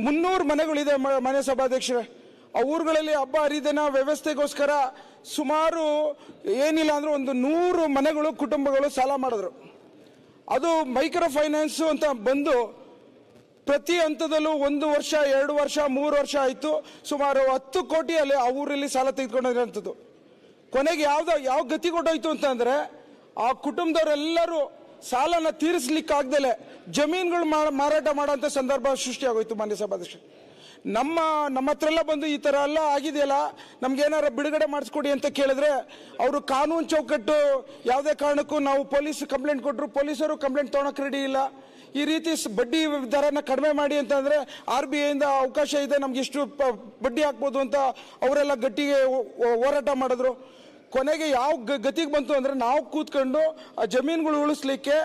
300 ಮನೆಗಳಿದೆ ಮಾನ್ಯ ಸಭಾಧ್ಯಕ್ಷರೇ. ಆ ಊರುಗಳಲ್ಲಿ ಹಬ್ಬ ಹರಿದಿನ ವ್ಯವಸ್ಥೆಗೋಸ್ಕರ ಸುಮಾರು ಏನಿಲ್ಲ ಅಂದ್ರೆ ಒಂದು 100 ಮನೆಗಳು ಕುಟುಂಬಗಳು ಸಾಲ ಮಾಡಿದ್ರು. ಅದು ಮೈಕ್ರೋ ಫೈನಾನ್ಸ್ ಅಂತ ಬಂದು ಪ್ರತಿ ಹಂತದಲ್ಲೂ 1 ವರ್ಷ 2 ವರ್ಷ 3 ವರ್ಷ ಆಯಿತು. ಸುಮಾರು 10 ಕೋಟಿಯಲ್ಲಿ ಆ ಊರಲ್ಲಿ ಸಾಲ ತೆಗೆದುಕೊಂಡಿರೋಂಥದ್ದು. ಕೊನೆಗೆ ಯಾವ ಗತಿ ಕೊಟ್ಟೋಯ್ತು ಅಂತಂದ್ರೆ ಆ ಕುಟುಂಬದವರೆಲ್ಲರೂ ಸಾಲನ ತೀರಿಸಲಿಕ್ಕಾಗ್ದಲೆ ಜಮೀನುಗಳು ಮಾರಾಟ ಮಾಡೋಂಥ ಸಂದರ್ಭ ಸೃಷ್ಟಿಯಾಗೋಯ್ತು. ಮಾನ್ಯ ಸಭಾಧ್ಯಕ್ಷ, ನಮ್ಮ ಹತ್ರ ಎಲ್ಲ ಬಂದು ಈ ಥರ ಎಲ್ಲ ಆಗಿದೆಯಲ್ಲ, ನಮ್ಗೇನಾರ ಬಿಡುಗಡೆ ಮಾಡಿಸ್ಕೊಡಿ ಅಂತ ಕೇಳಿದ್ರೆ ಅವರು ಕಾನೂನು ಚೌಕಟ್ಟು ಯಾವುದೇ ಕಾರಣಕ್ಕೂ ನಾವು ಪೊಲೀಸ್ ಕಂಪ್ಲೇಂಟ್ ಕೊಟ್ಟರು ಪೊಲೀಸರು ಕಂಪ್ಲೇಂಟ್ ತೊಗೊಳಕ್ಕೆ ರೆಡಿ ಇಲ್ಲ. ಈ ರೀತಿ ಬಡ್ಡಿ ದರನ ಕಡಿಮೆ ಮಾಡಿ ಅಂತಂದರೆ RBI ಇಂದ ಅವಕಾಶ ಇದೆ, ನಮ್ಗೆ ಇಷ್ಟು ಬಡ್ಡಿ ಹಾಕ್ಬೋದು ಅಂತ ಅವರೆಲ್ಲ ಗಟ್ಟಿಗೆ ಹೋರಾಟ ಮಾಡಿದ್ರು. ಕೊನೆಗೆ ಯಾವ ಗತಿಗೆ ಬಂತು ಅಂದರೆ ನಾವು ಕೂತ್ಕೊಂಡು ಆ ಜಮೀನುಗಳು ಉಳಿಸ್ಲಿಕ್ಕೆ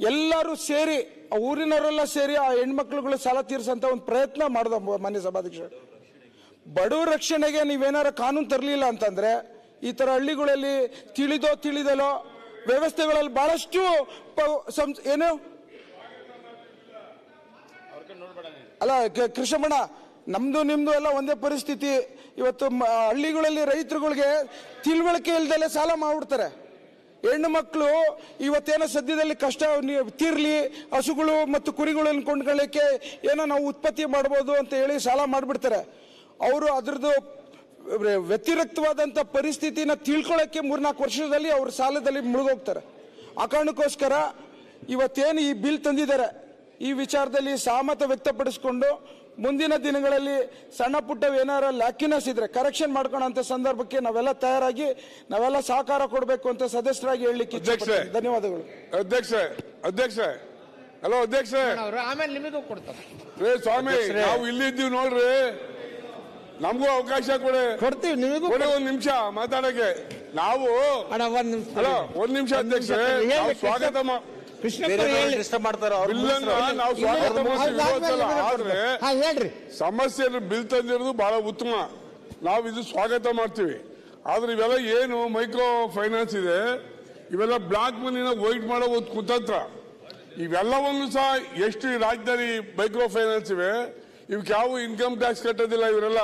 ಎಲ್ಲರೂ ಸೇರಿ ಆ ಊರಿನವರೆಲ್ಲ ಸೇರಿ ಆ ಹೆಣ್ಮಕ್ಳುಗಳ ಸಾಲ ತೀರಿಸಂತ ಒಂದು ಪ್ರಯತ್ನ ಮಾಡಿದ ಮಾನ್ಯ ಸಭಾಧ್ಯಕ್ಷ. ಬಡವರ ರಕ್ಷಣೆಗೆ ನೀವೇನಾರ ಕಾನೂನು ತರಲಿಲ್ಲ ಅಂತಂದ್ರೆ ಈ ತರ ಹಳ್ಳಿಗಳಲ್ಲಿ ತಿಳಿದಲೋ ವ್ಯವಸ್ಥೆಗಳಲ್ಲಿ ಬಹಳಷ್ಟು ಏನು ಅಲ್ಲ ಕೃಷ್ಣಮಣ್ಣ, ನಮ್ದು ನಿಮ್ದು ಎಲ್ಲ ಒಂದೇ ಪರಿಸ್ಥಿತಿ. ಇವತ್ತು ಹಳ್ಳಿಗಳಲ್ಲಿ ರೈತರುಗಳಿಗೆ ತಿಳುವಳಿಕೆ ಇಲ್ದಲೆ ಸಾಲ ಮಾಡ್ಬಿಡ್ತಾರೆ. ಹೆಣ್ಣು ಮಕ್ಕಳು ಇವತ್ತೇನೋ ಸದ್ಯದಲ್ಲಿ ಕಷ್ಟ ತೀರ್ಲಿ, ಹಸುಗಳು ಮತ್ತು ಕುರಿಗಳನ್ನು ಕೊಂಡ್ಕೊಳ್ಳಿಕ್ಕೆ ಏನೋ ನಾವು ಉತ್ಪತ್ತಿ ಮಾಡ್ಬೋದು ಅಂತ ಹೇಳಿ ಸಾಲ ಮಾಡಿಬಿಡ್ತಾರೆ. ಅವರು ಅದ್ರದ್ದು ವ್ಯತಿರಿಕ್ತವಾದಂಥ ಪರಿಸ್ಥಿತಿನ ತಿಳ್ಕೊಳ್ಳೋಕ್ಕೆ 3-4 ವರ್ಷದಲ್ಲಿ ಅವ್ರ ಸಾಲದಲ್ಲಿ ಮುಳುಗೋಗ್ತಾರೆ. ಆ ಕಾರಣಕ್ಕೋಸ್ಕರ ಇವತ್ತೇನು ಈ ಬಿಲ್ ತಂದಿದ್ದಾರೆ ಈ ವಿಚಾರದಲ್ಲಿ ಸಹಮತ ವ್ಯಕ್ತಪಡಿಸಿಕೊಂಡು ಮುಂದಿನ ದಿನಗಳಲ್ಲಿ ಸಣ್ಣ ಪುಟ್ಟ ಏನಾರ ಲ್ಯಾಕಿನಸ್ ಇದ್ರೆ ಕರೆಕ್ಷನ್ ಮಾಡ್ಕೊಳ್ಳೋ ಸಂದರ್ಭಕ್ಕೆ ನಾವೆಲ್ಲ ತಯಾರಾಗಿ ನಾವೆಲ್ಲ ಸಹಕಾರ ಕೊಡಬೇಕು ಅಂತ ಸದಸ್ಯರಾಗಿ ಹೇಳಲಿಕ್ಕೆ ಧನ್ಯವಾದಗಳು. ಅಧ್ಯಕ್ಷ ಹಲೋ ಅಧ್ಯಕ್ಷ, ಆಮೇಲೆ ನಿಮಗೂ ಕೊಡ್ತಾರೆ ಸ್ವಾಮಿ. ನಾವು ಇಲ್ಲಿದ್ದೀವಿ ನೋಡ್ರಿ, ನಮಗೂ ಅವಕಾಶ ಕೊಡ್ತೀವಿ, ನಿಮಗೂ ಒಂದ್ ನಿಮಿಷ ಮಾತಾಡಕ್ಕೆ. ನಾವು ಒಂದ್ ನಿಮಿಷ ಅಧ್ಯಕ್ಷ, ಸ್ವಾಗತ ಹೇಳ್ರಿ. ಸಮಸ್ಯೆ ಬಿಲ್ ತಂದಿರೋದು ಬಹಳ ಉತ್ತಮ, ನಾವು ಇದು ಸ್ವಾಗತ ಮಾಡ್ತೀವಿ. ಆದ್ರೆ ಇವೆಲ್ಲ ಏನು ಮೈಕ್ರೋ ಫೈನಾನ್ಸ್ ಇದೆ, ಇವೆಲ್ಲ ಬ್ಲಾಕ್ ಮನಿನ ವೈಟ್ ಮಾಡೋ ಒಂದು ಕುತಂತ್ರ. ಇವೆಲ್ಲವನ್ನು ಸಹ ಎಷ್ಟು ರಾಜ್ಯದಲ್ಲಿ ಮೈಕ್ರೋ ಫೈನಾನ್ಸ್ ಇವೆ, ಇವಕ್ಕೆ ಯಾವ ಇನ್ಕಮ್ ಟ್ಯಾಕ್ಸ್ ಕಟ್ಟೋದಿಲ್ಲ. ಇವರೆಲ್ಲ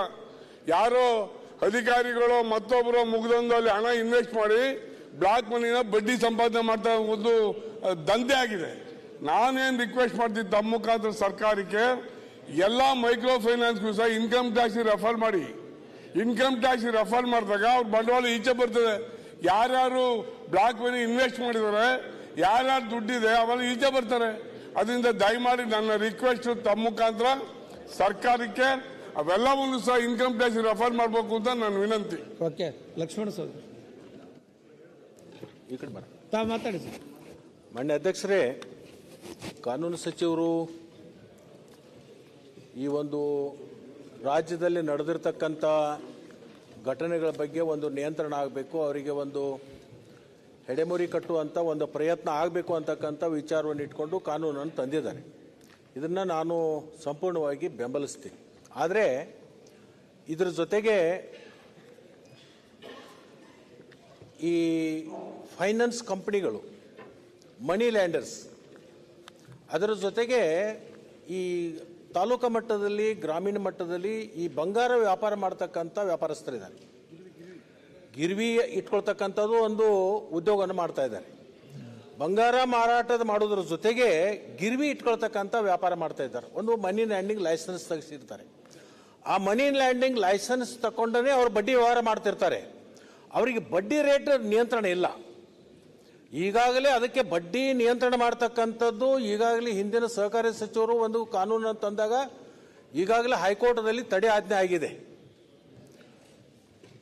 ಯಾರೋ ಅಧಿಕಾರಿಗಳು ಮತ್ತೊಬ್ಬರು ಮುಗ್ದೊಂದು ಅಲ್ಲಿ ಹಣ ಇನ್ವೆಸ್ಟ್ ಮಾಡಿ ಬ್ಲಾಕ್ ಮನಿನ ಬಡ್ಡಿ ಸಂಪಾದನೆ ಮಾಡ್ತಾ ಒಂದು ದಂಧೆ ಆಗಿದೆ. ನಾನೇನು ರಿಕ್ವೆಸ್ಟ್ ಮಾಡ್ತೀನಿ ತಮ್ಮ ಮುಖಾಂತರ ಸರ್ಕಾರಕ್ಕೆ, ಎಲ್ಲ ಮೈಕ್ರೋ ಫೈನಾನ್ಸ್ಗೂ ಸಹ ಇನ್ಕಮ್ ಟ್ಯಾಕ್ಸ್ ರೆಫರ್ ಮಾಡಿ. ಇನ್ಕಮ್ ಟ್ಯಾಕ್ಸ್ ರೆಫರ್ ಮಾಡಿದಾಗ ಅವ್ರ ಬಂಡವಾಳ ಈಚೆ ಬರ್ತದೆ. ಯಾರ್ಯಾರು ಬ್ಲಾಕ್ ಮನಿ ಇನ್ವೆಸ್ಟ್ ಮಾಡಿದ್ದಾರೆ, ಯಾರ್ಯಾರು ದುಡ್ಡಿದೆ ಅವೆಲ್ಲ ಈಚೆ ಬರ್ತಾರೆ. ಅದರಿಂದ ದಯಮಾಡಿ ನನ್ನ ರಿಕ್ವೆಸ್ಟ್ ತಮ್ಮ ಮುಖಾಂತರ ಸರ್ಕಾರಕ್ಕೆ ಅವೆಲ್ಲವನ್ನು ಸಹ ಇನ್ಕಮ್ ಟ್ಯಾಕ್ಸ್ ರೆಫರ್ ಮಾಡಬೇಕು ಅಂತ ನನ್ನ ವಿನಂತಿ. ಓಕೆ, ಲಕ್ಷ್ಮಣ ಸರ್ ಈ ಕಡೆ ಮಾತಾಡಿ. ಮಾನ್ಯ ಅಧ್ಯಕ್ಷರೇ, ಕಾನೂನು ಸಚಿವರು ಈ ಒಂದು ರಾಜ್ಯದಲ್ಲಿ ನಡೆದಿರ್ತಕ್ಕಂಥ ಘಟನೆಗಳ ಬಗ್ಗೆ ಒಂದು ನಿಯಂತ್ರಣ ಆಗಬೇಕು, ಅವರಿಗೆ ಒಂದು ಹೆಡೆಮುರಿ ಕಟ್ಟುವಂಥ ಒಂದು ಪ್ರಯತ್ನ ಆಗಬೇಕು ಅಂತಕ್ಕಂಥ ವಿಚಾರವನ್ನು ಇಟ್ಕೊಂಡು ಕಾನೂನನ್ನು ತಂದಿದ್ದಾರೆ. ಇದನ್ನು ನಾನು ಸಂಪೂರ್ಣವಾಗಿ ಬೆಂಬಲಿಸ್ತೀನಿ. ಆದರೆ ಇದರ ಜೊತೆಗೆ ಈ ಫೈನಾನ್ಸ್ ಕಂಪನಿಗಳು, ಮನಿ ಲ್ಯಾಂಡರ್ಸ್, ಅದರ ಜೊತೆಗೆ ಈ ತಾಲೂಕು ಮಟ್ಟದಲ್ಲಿ ಗ್ರಾಮೀಣ ಮಟ್ಟದಲ್ಲಿ ಈ ಬಂಗಾರ ವ್ಯಾಪಾರ ಮಾಡ್ತಕ್ಕಂಥ ವ್ಯಾಪಾರಸ್ಥರಿದ್ದಾರೆ. ಗಿರ್ವಿ ಇಟ್ಕೊಳ್ತಕ್ಕಂಥದ್ದು ಒಂದು ಉದ್ಯೋಗವನ್ನು ಮಾಡ್ತಾ ಇದ್ದಾರೆ. ಬಂಗಾರ ಮಾರಾಟದ ಮಾಡೋದ್ರ ಜೊತೆಗೆ ಗಿರ್ವಿ ಇಟ್ಕೊಳ್ತಕ್ಕಂಥ ವ್ಯಾಪಾರ ಮಾಡ್ತಾ ಇದ್ದಾರೆ. ಒಂದು ಮನಿ ಲ್ಯಾಂಡಿಂಗ್ ಲೈಸೆನ್ಸ್ ತೆಗೆಸಿರ್ತಾರೆ. ಆ ಮನಿ ಲ್ಯಾಂಡಿಂಗ್ ಲೈಸೆನ್ಸ್ ತಗೊಂಡೇ ಅವ್ರು ಬಡ್ಡಿ ವ್ಯವಹಾರ ಮಾಡ್ತಿರ್ತಾರೆ. ಅವರಿಗೆ ಬಡ್ಡಿ ರೇಟ್ ನಿಯಂತ್ರಣ ಇಲ್ಲ. ಈಗಾಗಲೇ ಅದಕ್ಕೆ ಬಡ್ಡಿ ನಿಯಂತ್ರಣ ಮಾಡ್ತಕ್ಕಂಥದ್ದು ಈಗಾಗಲೇ ಹಿಂದಿನ ಸಹಕಾರಿ ಸಚಿವರು ಒಂದು ಕಾನೂನನ್ನು ತಂದಾಗ ಈಗಾಗಲೇ ಹೈಕೋರ್ಟ್ನಲ್ಲಿ ತಡೆ ಆಜ್ಞೆ ಆಗಿದೆ.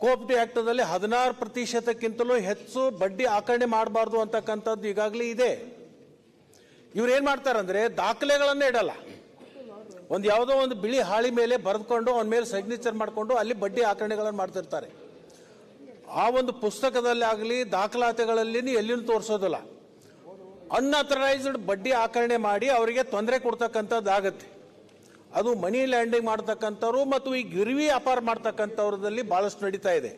ಕೋಆಪರೇಟಿವ್ ಆಕ್ಟ್ನಲ್ಲಿ 16% ಹೆಚ್ಚು ಬಡ್ಡಿ ಆಕರಣೆ ಮಾಡಬಾರ್ದು ಅಂತಕ್ಕಂಥದ್ದು ಈಗಾಗಲೇ ಇದೆ. ಇವ್ರೇನ್ ಮಾಡ್ತಾರಂದ್ರೆ ದಾಖಲೆಗಳನ್ನೇ ಇಡಲ್ಲ. ಒಂದು ಯಾವುದೋ ಒಂದು ಬಿಳಿ ಹಾಳಿ ಮೇಲೆ ಬರೆದುಕೊಂಡು ಅವನ ಮೇಲೆ ಸಿಗ್ನೇಚರ್ ಮಾಡಿಕೊಂಡು ಅಲ್ಲಿ ಬಡ್ಡಿ ಆಕರಣೆಗಳನ್ನು ಮಾಡ್ತಿರ್ತಾರೆ. ಆ ಒಂದು ಪುಸ್ತಕದಲ್ಲಿ ಆಗಲಿ ದಾಖಲಾತಿಗಳಲ್ಲಿ ಎಲ್ಲಿನೂ ತೋರಿಸೋದಿಲ್ಲ. ಅನ್ಅಥರೈಸ್ಡ್ ಬಡ್ಡಿ ಆಕರಣೆ ಮಾಡಿ ಅವರಿಗೆ ತೊಂದರೆ ಕೊಡ್ತಕ್ಕಂಥದ್ದಾಗತ್ತೆ. ಅದು ಮನಿ ಲ್ಯಾಂಡಿಂಗ್ ಮಾಡ್ತಕ್ಕಂಥವ್ರು ಮತ್ತು ಈ ಗಿರ್ವಿ ವ್ಯಾಪಾರ ಮಾಡ್ತಕ್ಕಂಥವ್ರದಲ್ಲಿ ಬಹಳಷ್ಟು ನಡೀತಾ ಇದೆ.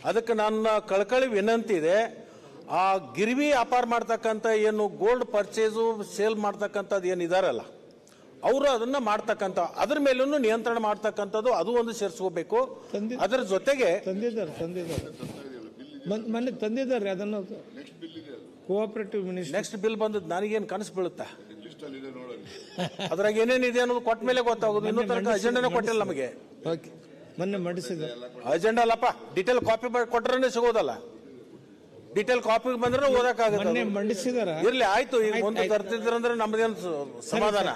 ಅದಕ್ಕೆ ನನ್ನ ಕಳಕಳಿ ವಿನಂತಿ ಇದೆ, ಆ ಗಿರ್ವಿ ವ್ಯಾಪಾರ ಮಾಡ್ತಕ್ಕಂಥ ಏನು ಗೋಲ್ಡ್ ಪರ್ಚೇಸು ಸೇಲ್ ಮಾಡ್ತಕ್ಕಂಥದ್ದು ಏನಿದಾರಲ್ಲ ಅವರು ಅದನ್ನ ಮಾಡ್ತಕ್ಕಂಥ ಅದ್ರ ಮೇಲೂ ನಿಯಂತ್ರಣ ಮಾಡ್ತಕ್ಕಂಥದ್ದು ಅದು ಒಂದು ಸೇರಿಸ್ಕೋಬೇಕು. ಅದರ ಜೊತೆಗೆ ಮೊನ್ನೆ ತಂದಿದ್ದಾರೆ ಅದನ್ನು ಕೋಆಪರೇಟಿವ್ ಮಿನಿಸ್ಟರ್ ನೆಕ್ಸ್ಟ್ ಬಿಲ್ ಬಂದದ್ದು ನನಗೇನು ಕನಸು ಬೀಳುತ್ತಾ ಅದ್ರಾಗ ಏನೇನಿದೆ ಅನ್ನೋದು ಕೊಟ್ಟ ಮೇಲೆ ಗೊತ್ತಾಗೋದು. ಇನ್ನೂ ತನಕ ಅಜೆಂಡಾನೇ ಕೊಟ್ಟಿಲ್ಲ ನಮಗೆ. ಓಕೆ, ಮೊನ್ನೆ ಮಂಡಿಸಿದ್ದಾರೆ ಅಜೆಂಡಾ ಅಲ್ಲಪ್ಪ, ಡಿಟೇಲ್ ಕಾಪಿ ಕೊಟ್ಟರೆ ಸಿಗೋದಲ್ಲ. ಡಿಟೇಲ್ ಕಾಪಿ ಬಂದ್ರೆ ಓದಕ್ಕಾಗುತ್ತೆ. ಮೊನ್ನೆ ಮಂಡಿಸಿದಾರ. ಇರ್ಲಿ, ಆಯ್ತು. ಈಗ ಮುಂದೆ ತರ್ತಿದ್ರಂದ್ರೆ ನಮ್ದೇನು ಸಮಾಧಾನ.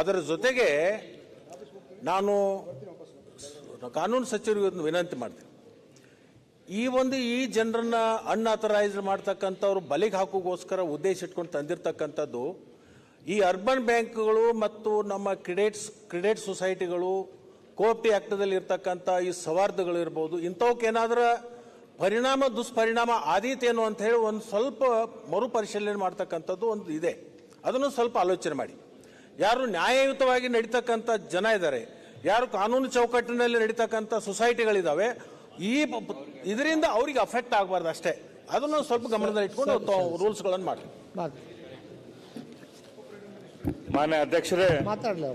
ಅದರ ಜೊತೆಗೆ ನಾನು ಕಾನೂನು ಸಚಿವರಿಗೆ ಒಂದು ವಿನಂತಿ ಮಾಡ್ತೀನಿ. ಈ ಜನರನ್ನ ಅನ್ಆಥರೈಸ್ಡ್ ಮಾಡ್ತಕ್ಕಂಥವ್ರು ಬಲಿಗೆ ಹಾಕೋಗೋಸ್ಕರ ಉದ್ದೇಶ ಇಟ್ಕೊಂಡು ತಂದಿರತಕ್ಕಂಥದ್ದು ಈ ಅರ್ಬನ್ ಬ್ಯಾಂಕ್ಗಳು ಮತ್ತು ನಮ್ಮ ಕ್ರೆಡಿಟ್ ಸೊಸೈಟಿಗಳು ಕೋಆಪ್ಟಿ ಆಕ್ಟ್ದಲ್ಲಿ ಇರ್ತಕ್ಕಂಥ ಈ ಸವಾರ್ಧಗಳು ಇರ್ಬೋದು, ಇಂಥವಕ್ಕೇನಾದ್ರೂ ದುಷ್ಪರಿಣಾಮ ಆದೀತೇನು ಅಂತ ಹೇಳಿ ಒಂದು ಸ್ವಲ್ಪ ಮರುಪರಿಶೀಲನೆ ಮಾಡ್ತಕ್ಕಂಥದ್ದು ಒಂದು ಇದೆ. ಅದನ್ನು ಸ್ವಲ್ಪ ಆಲೋಚನೆ ಮಾಡಿ. ಯಾರು ನ್ಯಾಯಯುತವಾಗಿ ನಡೀತಕ್ಕಂಥ ಜನ ಇದ್ದಾರೆ, ಯಾರು ಕಾನೂನು ಚೌಕಟ್ಟಿನಲ್ಲಿ ನಡೀತಕ್ಕಂಥ ಸೊಸೈಟಿಗಳಿದ್ದಾವೆ, ಇದರಿಂದ ಅವರಿಗೆ ಅಫೆಕ್ಟ್ ಆಗಬಾರ್ದು ಅಷ್ಟೇ. ಅದನ್ನು ಸ್ವಲ್ಪ ಗಮನದಲ್ಲಿ ಇಟ್ಕೊಂಡು ರೂಲ್ಸ್ಗಳನ್ನು ಮಾಡಿ. ಮಾನ್ಯ ಅಧ್ಯಕ್ಷರೇ, ಮಾತಾಡಲಿ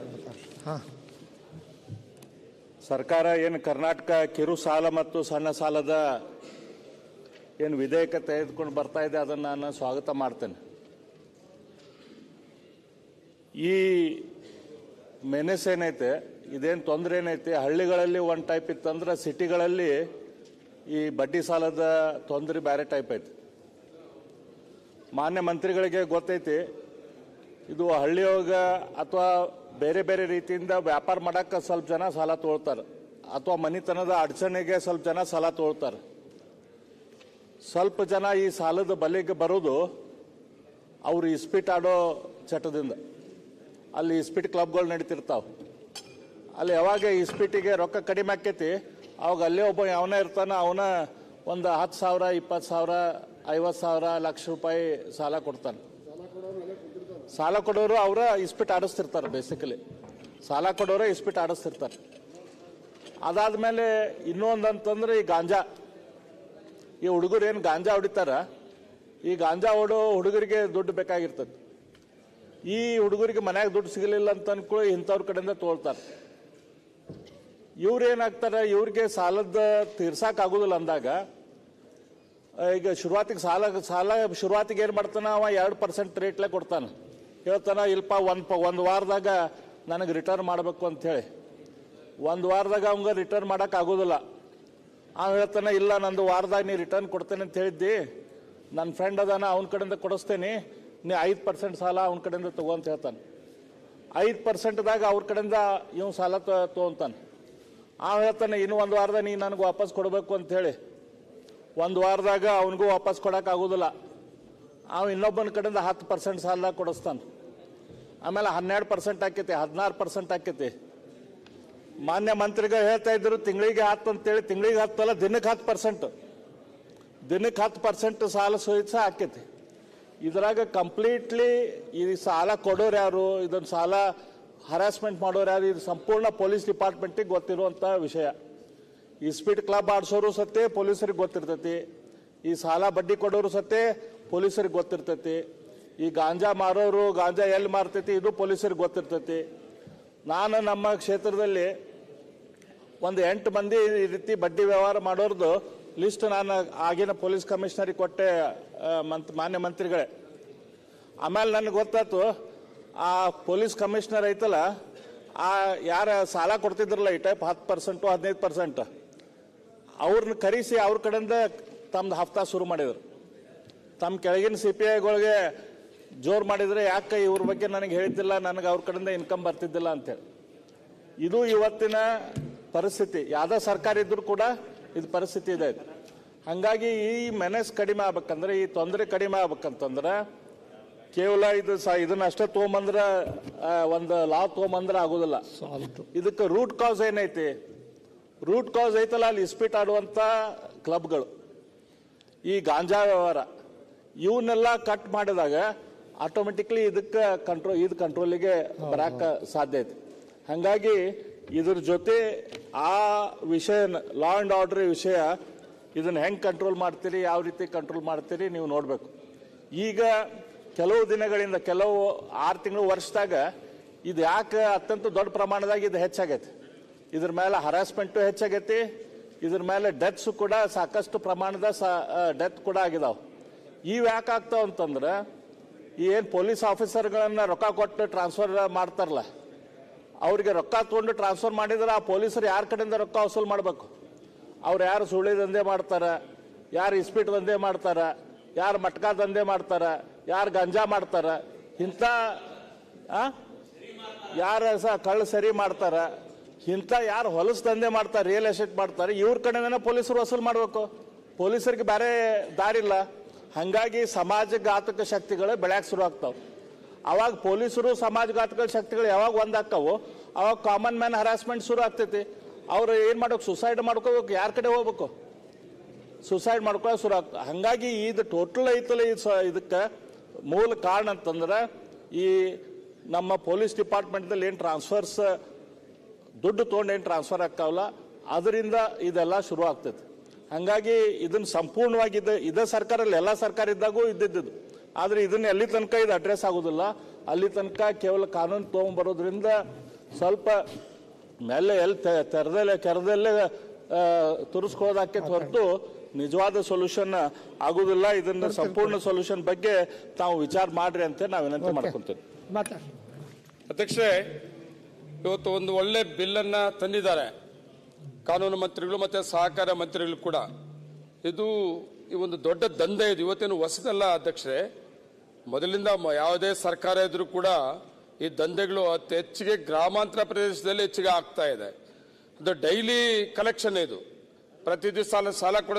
ಸರ್ಕಾರ ಏನು ಕರ್ನಾಟಕ ಕಿರು ಸಾಲ ಮತ್ತು ಸಣ್ಣ ಸಾಲದ ಏನು ವಿಧೇಯಕ ತೆಗೆದುಕೊಂಡು ಬರ್ತಾ ಇದೆ ಅದನ್ನು ನಾನು ಸ್ವಾಗತ ಮಾಡ್ತೇನೆ. ಈ ಮೆನೆಸ್ ಏನೈತೆ, ಇದೇನು ತೊಂದರೆ ಏನೈತಿ, ಹಳ್ಳಿಗಳಲ್ಲಿ ಒಂದು ಟೈಪ್ ಇತ್ತಂದ್ರೆ ಸಿಟಿಗಳಲ್ಲಿ ಈ ಬಡ್ಡಿ ಸಾಲದ ತೊಂದರೆ ಬೇರೆ ಟೈಪ್ ಐತಿ. ಮಾನ್ಯ ಮಂತ್ರಿಗಳಿಗೆ ಗೊತ್ತೈತಿ, ಇದು ಹಳ್ಳಿಯೊಳಗ ಅಥವಾ ಬೇರೆ ಬೇರೆ ರೀತಿಯಿಂದ ವ್ಯಾಪಾರ ಮಾಡಕ್ಕೆ ಸ್ವಲ್ಪ ಜನ ಸಾಲ ತೊಗೊಳ್ತಾರೆ, ಅಥವಾ ಮನಿತನದ ಅಡಚಣೆಗೆ ಸ್ವಲ್ಪ ಜನ ಸಾಲ ತೊಗೊಳ್ತಾರೆ. ಸ್ವಲ್ಪ ಜನ ಈ ಸಾಲದ ಬಲೆಗೆ ಬರೋದು ಅವರು ಇಸ್ಪೀಟ್ ಆಡೋ ಚಟದಿಂದ. ಅಲ್ಲಿ ಇಸ್ಪೀಟ್ ಕ್ಲಬ್ಗಳು ನಡೀತಿರ್ತಾವೆ. ಅಲ್ಲಿ ಯಾವಾಗ ಇಸ್ಪೀಟಿಗೆ ರೊಕ್ಕ ಕಡಿಮೆ ಆಕೈತಿ ಅವಾಗ ಅಲ್ಲೇ ಒಬ್ಬ ಯಾವನೇ ಇರ್ತಾನೆ, ಅವನ ಒಂದು 10,000, 20,000, 50,000, ಲಕ್ಷ ರೂಪಾಯಿ ಸಾಲ ಕೊಡ್ತಾನೆ. ಸಾಲ ಕೊಡೋರು ಅವರ ಇಸ್ಪೀಟ್ ಆಡಿಸ್ತಿರ್ತಾರೆ. ಬೇಸಿಕಲಿ ಸಾಲ ಕೊಡೋರೆ ಇಸ್ಪೀಟ್ ಆಡಿಸ್ತಿರ್ತಾರೆ. ಅದಾದ್ಮೇಲೆ ಇನ್ನೊಂದಂತಂದ್ರೆ ಈ ಗಾಂಜಾ, ಈ ಹುಡುಗರು ಏನು ಗಾಂಜಾ ಹೊಡಿತಾರ, ಈ ಗಾಂಜಾ ಹೊಡೋ ಹುಡುಗರಿಗೆ ದುಡ್ಡು ಬೇಕಾಗಿರ್ತದೆ. ಈ ಹುಡುಗರಿಗೆ ಮನ್ಯಾಗ ದುಡ್ಡು ಸಿಗಲಿಲ್ಲ ಅಂತ ಅನ್ಕೊಳ್ಳಿ ಇಂಥವ್ರ ಕಡೆಯಿಂದ ತೋಳ್ತಾರೆ. ಇವ್ರು ಏನಾಗ್ತಾರೆ, ಇವ್ರಿಗೆ ಸಾಲದ ತೀರ್ಸಾಕ್ ಆಗುದಿಲ್ಲ ಅಂದಾಗ ಈಗ ಶುರುವಾತಿಗೆ ಸಾಲ ಶುರುವಾತಿಗೆ ಏನು ಮಾಡ್ತಾನ, ಅವ 2% ರೇಟ್ಲೆ ಕೊಡ್ತಾನೆ. ಹೇಳ್ತಾನ ಇಲ್ಪ ಒಂದು ವಾರದಾಗ ನನಗೆ ರಿಟರ್ನ್ ಮಾಡಬೇಕು ಅಂತ ಹೇಳಿ. ಒಂದು ವಾರದಾಗ ಅವಂಗ ರಿಟರ್ನ್ ಮಾಡಕ್ ಆಗೋದಿಲ್ಲ. ಅವ ಹೇಳ್ತಾನೆ ಇಲ್ಲ ನಂದು ವಾರದಾಗ ನೀ ರಿಟರ್ನ್ ಕೊಡ್ತೇನೆ ಅಂತ ಹೇಳಿದ್ದಿ, ನನ್ನ ಫ್ರೆಂಡ್ ಅದಾನ ಅವನ ಕಡೆಯಿಂದ ಕೊಡಿಸ್ತೇನೆ, ನೀ 5% ಸಾಲ ಅವನ ಕಡೆಯಿಂದ ತಗೋ ಅಂತ ಹೇಳ್ತಾನೆ. 5%ದಾಗ ಅವ್ರ ಕಡೆಯಿಂದ ಇವ್ ಸಾಲ ತಗೊಂತಾನೆ. ಅವ ಹೇಳ್ತಾನೆ ಇನ್ನು ಒಂದು ವಾರದಾಗ ನೀ ನನಗೆ ವಾಪಸ್ ಕೊಡಬೇಕು ಅಂತ ಹೇಳಿ. ಒಂದು ವಾರದಾಗ ಅವನಿಗೂ ವಾಪಸ್ ಕೊಡಕ್ ಆಗೋದಿಲ್ಲ. ಅವ ಇನ್ನೊಬ್ಬನ ಕಡೆಯಿಂದ 10% ಸಾಲದಾಗ ಕೊಡಿಸ್ತಾನೆ. ಆಮೇಲೆ 12% ಆಕೈತಿ, 16% ಆಕೈತಿ. ಮಾನ್ಯ ಮಂತ್ರಿಗಳು ಹೇಳ್ತಾ ಇದ್ರು ತಿಂಗಳಿಗೆ 10 ಅಂತೇಳಿ. ತಿಂಗಳಿಗೆ 10 ಅಲ್ಲ, ದಿನಕ್ಕೆ 10%. ದಿನಕ್ಕೆ 10% ಸಾಲ ಸಹಿತ ಆಕೈತಿ. ಇದ್ರಾಗ ಕಂಪ್ಲೀಟ್ಲಿ ಈ ಸಾಲ ಕೊಡೋರು ಯಾರು, ಇದನ್ನ ಸಾಲ ಹರಾಸ್ಮೆಂಟ್ ಮಾಡೋರು ಯಾರು, ಇದು ಸಂಪೂರ್ಣ ಪೊಲೀಸ್ ಡಿಪಾರ್ಟ್ಮೆಂಟಿಗೆ ಗೊತ್ತಿರುವಂಥ ವಿಷಯ. ಈ ಸ್ಪೀಡ್ ಕ್ಲಬ್ ಆಡಿಸೋರು ಸತ್ತೆ ಪೊಲೀಸರಿಗೆ ಗೊತ್ತಿರ್ತೈತಿ. ಈ ಸಾಲ ಬಡ್ಡಿ ಕೊಡೋರು ಸತ್ತೆ ಪೊಲೀಸರಿಗೆ ಗೊತ್ತಿರ್ತೈತಿ. ಈ ಗಾಂಜಾ ಮಾರೋರು ಗಾಂಜಾ ಎಲ್ಲಿ ಮಾರ್ತೈತಿ ಇದು ಪೊಲೀಸರಿಗೆ ಗೊತ್ತಿರ್ತೈತಿ. ನಾನು ನಮ್ಮ ಕ್ಷೇತ್ರದಲ್ಲಿ ಒಂದು 8 ಮಂದಿ ಈ ರೀತಿ ಬಡ್ಡಿ ವ್ಯವಹಾರ ಮಾಡೋರ್ದು ಲಿಸ್ಟ್ ನಾನು ಆಗಿನ ಪೊಲೀಸ್ ಕಮಿಷನರಿಗೆ ಕೊಟ್ಟೆ, ಮಾನ್ಯ ಮಂತ್ರಿಗಳೇ. ಆಮೇಲೆ ನನಗೆ ಗೊತ್ತಾಯ್ತು, ಆ ಪೊಲೀಸ್ ಕಮಿಷನರ್ ಐತಲ್ಲ, ಆ ಯಾರ ಸಾಲ ಕೊಡ್ತಿದ್ರಲ್ಲ ಈ ಟೈಪ್ 10%, 15%, ಅವ್ರನ್ನ ಕರೆಸಿ ಅವ್ರ ಕಡೆಯಿಂದ ತಮ್ದು ಹಫ್ತಾ ಶುರು ಮಾಡಿದ್ರು. ತಮ್ಮ ಕೆಳಗಿನ CPIಗಳಿಗೆ ಜೋರು ಮಾಡಿದ್ರೆ, ಯಾಕೆ ಇವ್ರ ಬಗ್ಗೆ ನನಗೆ ಹೇಳಿದ್ದಿಲ್ಲ, ನನಗೆ ಅವ್ರ ಕಡೆಯಿಂದ ಇನ್ಕಮ್ ಬರ್ತಿದ್ದಿಲ್ಲ ಅಂತೇಳಿ. ಇದು ಇವತ್ತಿನ ಪರಿಸ್ಥಿತಿ. ಯಾವುದೇ ಸರ್ಕಾರ ಇದ್ರೂ ಕೂಡ ಇದು ಪರಿಸ್ಥಿತಿ ಇದೆ. ಹಾಗಾಗಿ ಈ ಮೆನೆಸ್ ಕಡಿಮೆ ಆಗ್ಬೇಕಂದ್ರೆ, ಈ ತೊಂದರೆ ಕಡಿಮೆ ಆಗ್ಬೇಕಂತಂದ್ರೆ ಕೇವಲ ಇದನ್ನ ಅಷ್ಟೇ ತೊಗೊಂಬಂದ್ರೆ, ಒಂದು ಲಾ ತೊಗೊಂಬಂದ್ರೆ ಆಗೋದಿಲ್ಲ. ಇದಕ್ಕೆ ರೂಟ್ ಕಾಸ್ ಏನೈತಿ, ರೂಟ್ ಕಾಸ್ ಐತಲ್ಲ, ಅಲ್ಲಿ ಇಸ್ಪೀಟ್ ಆಡುವಂತ ಕ್ಲಬ್ಗಳು, ಈ ಗಾಂಜಾ ವ್ಯವಹಾರ, ಇವನ್ನೆಲ್ಲ ಕಟ್ ಮಾಡಿದಾಗ ಆಟೋಮೆಟಿಕ್ಲಿ ಇದಕ್ಕೆ ಕಂಟ್ರೋಲಿಗೆ ಬರಾಕ ಸಾಧ್ಯ ಐತಿ. ಹಾಗಾಗಿ ಇದ್ರ ಜೊತೆ ಆ ವಿಷಯ, ಲಾ ಅಂಡ್ ಆರ್ಡರ್ ವಿಷಯ, ಇದನ್ನ ಹೆಂಗೆ ಕಂಟ್ರೋಲ್ ಮಾಡ್ತೀರಿ, ಯಾವ ರೀತಿ ಕಂಟ್ರೋಲ್ ಮಾಡ್ತೀರಿ ನೀವು ನೋಡಬೇಕು. ಈಗ ಕೆಲವು ದಿನಗಳಿಂದ, ಕೆಲವು 6 ತಿಂಗಳು ವರ್ಷದಾಗ ಇದು ಯಾಕೆ ಅತ್ಯಂತ ದೊಡ್ಡ ಪ್ರಮಾಣದಾಗ ಇದು ಹೆಚ್ಚಾಗೈತಿ? ಇದ್ರ ಮೇಲೆ ಹರಾಸ್ಮೆಂಟು ಹೆಚ್ಚಾಗೈತಿ, ಇದ್ರ ಮೇಲೆ ಡೆತ್ಸ್ ಕೂಡ ಸಾಕಷ್ಟು ಪ್ರಮಾಣದ ಡೆತ್ ಕೂಡ ಆಗಿದಾವೆ. ಇವು ಯಾಕೆ ಆಗ್ತಾವ ಅಂತಂದ್ರೆ ಈ ಏನು ಪೊಲೀಸ್ ಆಫೀಸರ್ಗಳನ್ನ ರೊಕ್ಕ ಕೊಟ್ಟು ಟ್ರಾನ್ಸ್ಫರ್ ಮಾಡ್ತಾರಲ್ಲ, ಅವ್ರಿಗೆ ರೊಕ್ಕ ತೊಗೊಂಡು ಟ್ರಾನ್ಸ್ಫರ್ ಮಾಡಿದ್ರೆ ಆ ಪೊಲೀಸರು ಯಾರ ಕಡೆಯಿಂದ ರೊಕ್ಕ ವಸೂಲು ಮಾಡಬೇಕು? ಅವ್ರು ಯಾರು ಸುಳ್ಳಿ ದಂಧೆ ಮಾಡ್ತಾರ, ಯಾರು ಇಸ್ಪೀಟ್ ದಂಧೆ ಮಾಡ್ತಾರ, ಯಾರು ಮಟ್ಕ ದಂಧೆ ಮಾಡ್ತಾರ, ಯಾರು ಗಂಜಾ ಮಾಡ್ತಾರ, ಇಂಥ ಯಾರು ಕಳ್ಳ ಸರಿ ಮಾಡ್ತಾರ, ಇಂಥ ಯಾರು ಹೊಲಸು ದಂಧೆ ಮಾಡ್ತಾರೆ, ರಿಯಲ್ ಎಸ್ಟೇಟ್ ಮಾಡ್ತಾರೆ, ಇವ್ರ ಕಡೆನೇ ಪೊಲೀಸರು ವಸೂಲು ಮಾಡಬೇಕು. ಪೊಲೀಸರಿಗೆ ಬೇರೆ ದಾರಿಲ್ಲ. ಹಾಗಾಗಿ ಸಮಾಜಘಾತಕ ಶಕ್ತಿಗಳು ಬೆಳೆಯಕ್ಕೆ ಶುರು ಆಗ್ತಾವೆ. ಅವಾಗ ಪೊಲೀಸರು ಸಮಾಜಘಾತಕ ಶಕ್ತಿಗಳು ಯಾವಾಗ ಒಂದಾಕ್ಕವು ಅವಾಗ ಕಾಮನ್ ಮ್ಯಾನ್ ಹರಾಸ್ಮೆಂಟ್ ಶುರು ಆಗ್ತೈತಿ. ಅವ್ರು ಏನು ಮಾಡ್ಬೇಕು? ಸುಸೈಡ್ ಮಾಡ್ಕೋಬೇಕು. ಯಾರ ಕಡೆ ಹೋಗ್ಬೇಕು? ಸುಸೈಡ್ ಮಾಡ್ಕೊಳ್ಳೋ ಶುರು ಆಗ್ತದೆ. ಹಾಗಾಗಿ ಇದು ಟೋಟಲ್ ಐತಲ್ಲ, ಇದಕ್ಕೆ ಮೂಲ ಕಾರಣ ಅಂತಂದ್ರೆ ಈ ನಮ್ಮ ಪೊಲೀಸ್ ಡಿಪಾರ್ಟ್ಮೆಂಟ್ದಲ್ಲಿ ಏನು ಟ್ರಾನ್ಸ್ಫರ್ಸ್ ದುಡ್ಡು ತೊಗೊಂಡು ಏನು ಟ್ರಾನ್ಸ್ಫರ್ ಆಗ್ತಾವಲ್ಲ, ಅದರಿಂದ ಇದೆಲ್ಲ ಶುರು ಆಗ್ತೈತೆ. ಹಾಗಾಗಿ ಇದನ್ನು ಸಂಪೂರ್ಣವಾಗಿ ಇದೇ ಸರ್ಕಾರಲ್ಲಿ ಎಲ್ಲ ಸರ್ಕಾರ ಇದ್ದಾಗೂ ಇದ್ದಿದ್ದು, ಆದರೆ ಇದನ್ನ ಎಲ್ಲಿ ತನಕ ಇದು ಅಡ್ರೆಸ್ ಆಗೋದಿಲ್ಲ, ಅಲ್ಲಿ ತನಕ ಕೇವಲ ಕಾನೂನು ತೊಗೊಂಡ್ಬರೋದ್ರಿಂದ ಸ್ವಲ್ಪ ಮೇಲೆ ಎಲ್ಲಿ ಕೆರದಲ್ಲೇ ತುರಿಸ್ಕೊಳ್ಳೋದಕ್ಕೆ ಹೊರತು ನಿಜವಾದ ಸೊಲ್ಯೂಷನ್ ಆಗುದಿಲ್ಲ. ಇದನ್ನ ಸಂಪೂರ್ಣ ಸೊಲ್ಯೂಷನ್ ಬಗ್ಗೆ ತಾವು ವಿಚಾರ ಮಾಡ್ರಿ ಅಂತ ನಾವು ವಿನಂತಿ ಮಾಡ್ಕೊಂತೀವಿ. ಅಧ್ಯಕ್ಷರೇ, ಇವತ್ತು ಒಂದು ಒಳ್ಳೆ ಬಿಲ್ ಅನ್ನ ತಂದಿದ್ದಾರೆ ಕಾನೂನು ಮಂತ್ರಿಗಳು ಮತ್ತೆ ಸಹಕಾರ ಮಂತ್ರಿಗಳು ಕೂಡ. ಇದು ಈ ಒಂದು ದೊಡ್ಡ ದಂಧೆ ಇದು, ಇವತ್ತೇನು ಹೊಸದಲ್ಲ ಅಧ್ಯಕ್ಷರೇ. ಮೊದಲಿಂದ ಯಾವುದೇ ಸರ್ಕಾರ ಇದ್ರೂ ಕೂಡ ಈ ದಂಧೆಗಳು ಅತಿ ಹೆಚ್ಚಿಗೆ ಗ್ರಾಮಾಂತರ ಪ್ರದೇಶದಲ್ಲಿ ಹೆಚ್ಚಿಗೆ ಆಗ್ತಾ ಇದೆ. ಇದು ಡೈಲಿ ಕಲೆಕ್ಷನ್, ಇದು ಪ್ರತಿ ದಿವಸ ಸಾಲ ಕೊಡೋದು